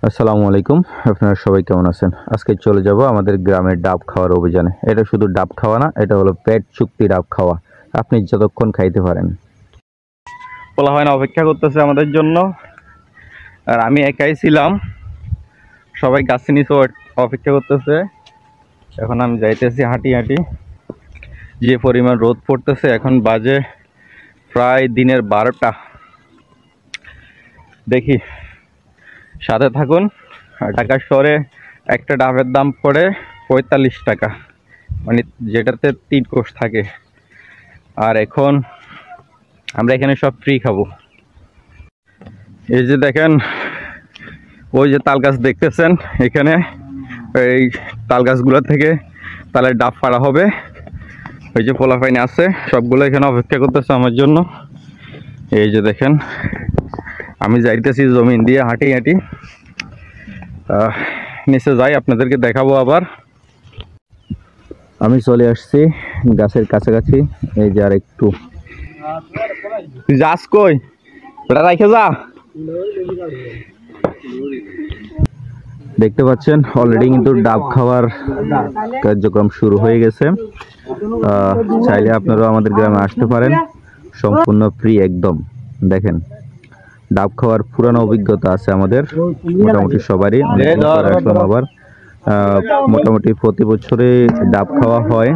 আসসালামু আলাইকুম। আপনারা সবাই কেমন আছেন? আজকে চলে যাব আমাদের গ্রামের ডাব খাওয়ার অভিযানে। এটা শুধু ডাব খাওয়া না, এটা হলো পেট চুক্তি ডাব খাওয়া। আপনি যতক্ষণ খাইতে পারেন। বলা হয় না, অপেক্ষা করতেছে আমাদের জন্য, আর আমি একাই ছিলাম। সবাই গাছে নিচে অপেক্ষা করতেছে। এখন আমি যাইতেছি হাঁটি হাঁটি। যে পরিমাণ রোদ পড়তেছে, এখন বাজে প্রায় দিনের 12টা। দেখি, সাথে থাকুন। আর ঢাকা শহরে একটা ডাবের দাম পড়ে 45 টাকা, মানে যেটাতে 3 কোষ থাকে। আর এখন আমরা এখানে সব ফ্রি খাবো। এই যে দেখেন, ওই যে তাল গাছ দেখতেছেন, এখানে এই তাল গাছগুলো থেকে তালের ডাব পাড়া হবে। ওই যে পোলাপাইন আছে, সবগুলো এখানে অপেক্ষা করতেছে আমার জন্য। এই যে দেখেন, আমি যাইতেছি জমিন দিয়ে হাঁটি হাঁটি। নিচে যাই, আপনাদেরকে দেখাবো আবার। আমি চলে আসছি গাছের কাছাকাছি। এই যে আর একটু। যাস কই? ওটা রাখে যা। দেখতে পাচ্ছেন অলরেডি কিন্তু ডাব খাওয়ার কার্যক্রম শুরু হয়ে গেছে। চাইলে আপনারাও আমাদের গ্রামে আসতে পারেন, সম্পূর্ণ ফ্রি একদম। দেখেন, ডাব খাওয়ার পুরানো অভিজ্ঞতা আছে আমাদের মোটামুটি সবারই। অনেকদিন পরে আসলাম আবার। মোটামুটি প্রতি বছরে ডাব খাওয়া হয়।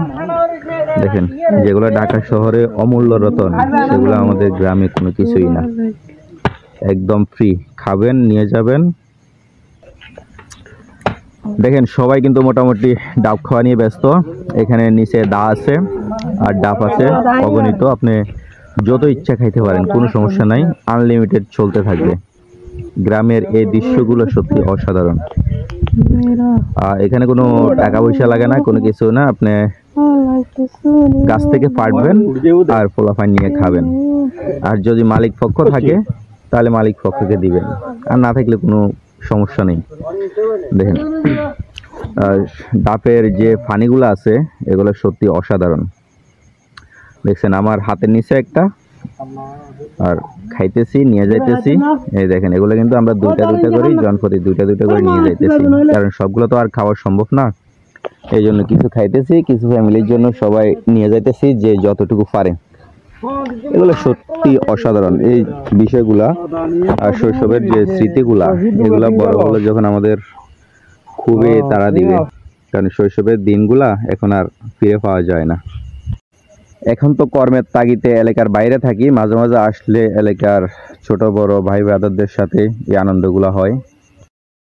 দেখেন, যেগুলো ঢাকা শহরে অমূল্য রতন, সেগুলো আমাদের গ্রামে কোনো কিছুই না। একদম ফ্রি, খাবেন, নিয়ে যাবেন। দেখেন, সবাই কিন্তু মোটামুটি ডাব খাওয়া নিয়ে ব্যস্ত। এখানে নিচে দা আছে আর ডাব আছে অগণিত। আপনি যত ইচ্ছা খাইতে পারেন, কোনো সমস্যা নাই। আনলিমিটেড চলতে থাকবে। গ্রামের এই দৃশ্যগুলো সত্যি অসাধারণ। এখানে কোনো টাকা পয়সা লাগে না, কোনো কিছু না। আপনি গাছ থেকে পাড়বেন আর পোলাপান নিয়ে খাবেন। আর যদি মালিক পক্ষ থাকে তাহলে মালিক পক্ষকে দিবেন, আর না থাকলে কোনো সমস্যা নেই। দেখেন, ডাবের যে ফানিগুলো আছে, এগুলো সত্যি অসাধারণ। দেখছেন আমার হাতের নিচে একটা, আর খাইতেছি, নিয়ে যাইতেছি। এই দেখেন, এগুলো কিন্তু আমরা দুইটা দুইটা করে, জনপ্রতি দুইটা দুইটা করে নিয়ে যাইতেছি, কারণ সবগুলো তো আর খাওয়া সম্ভব না। এই জন্য কিছু খাইতেছি, কিছু ফ্যামিলির জন্য সবাই নিয়ে যাইতেছি, যে যতটুকু পারে। এগুলো সত্যি অসাধারণ এই বিষয়গুলা। আর শৈশবের যে স্মৃতিগুলা, এগুলা বড় হলে যখন আমাদের খুবই তাড়া দিবে, কারণ শৈশবের দিনগুলা এখন আর ফিরে পাওয়া যায় না। এখন তো কর্মের তাগিদে এলাকার বাইরে থাকি, মাঝে মাঝে আসলে এলাকার ছোট বড় ভাই ব্রাদারদের সাথে এই আনন্দগুলো হয়।